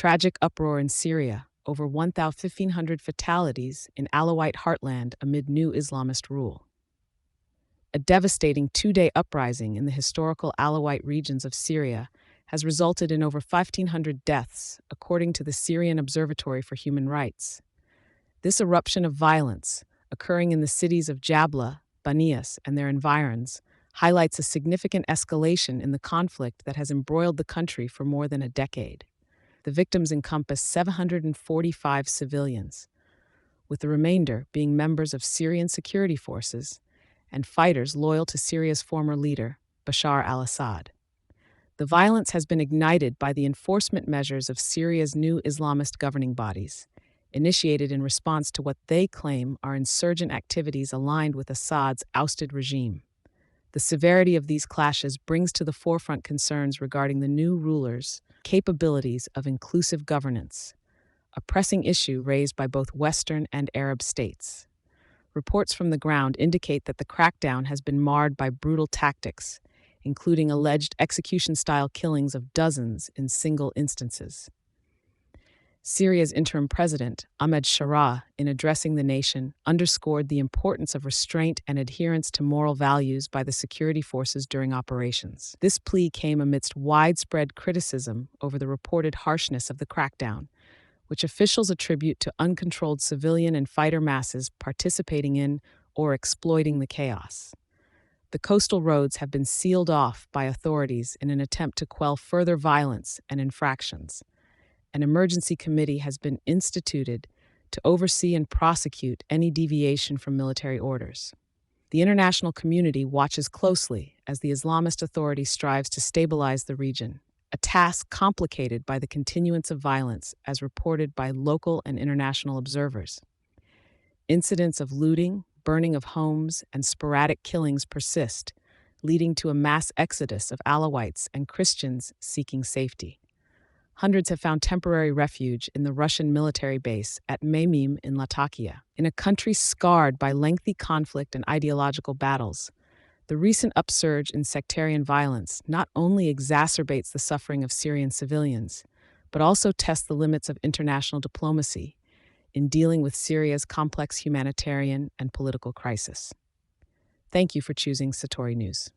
Tragic uproar in Syria, over 1,500 fatalities in Alawite Heartland amid new Islamist rule. A devastating two-day uprising in the historical Alawite regions of Syria has resulted in over 1,500 deaths, according to the Syrian Observatory for Human Rights. This eruption of violence, occurring in the cities of Jabla, Banias, and their environs, highlights a significant escalation in the conflict that has embroiled the country for more than a decade. The victims encompass 745 civilians, with the remainder being members of Syrian security forces and fighters loyal to Syria's former leader, Bashar al-Assad. The violence has been ignited by the enforcement measures of Syria's new Islamist governing bodies, initiated in response to what they claim are insurgent activities aligned with Assad's ousted regime. The severity of these clashes brings to the forefront concerns regarding the new rulers' capabilities of inclusive governance, a pressing issue raised by both Western and Arab states. Reports from the ground indicate that the crackdown has been marred by brutal tactics, including alleged execution-style killings of dozens in single instances. Syria's interim president, Ahmed, in addressing the nation, underscored the importance of restraint and adherence to moral values by the security forces during operations. This plea came amidst widespread criticism over the reported harshness of the crackdown, which officials attribute to uncontrolled civilian and fighter masses participating in or exploiting the chaos. The coastal roads have been sealed off by authorities in an attempt to quell further violence and infractions. An emergency committee has been instituted to oversee and prosecute any deviation from military orders. The international community watches closely as the Islamist authority strives to stabilize the region, a task complicated by the continuance of violence as reported by local and international observers. Incidents of looting, burning of homes, and sporadic killings persist, leading to a mass exodus of Alawites and Christians seeking safety. Hundreds have found temporary refuge in the Russian military base at Memim in Latakia. In a country scarred by lengthy conflict and ideological battles, the recent upsurge in sectarian violence not only exacerbates the suffering of Syrian civilians, but also tests the limits of international diplomacy in dealing with Syria's complex humanitarian and political crisis. Thank you for choosing Satori News.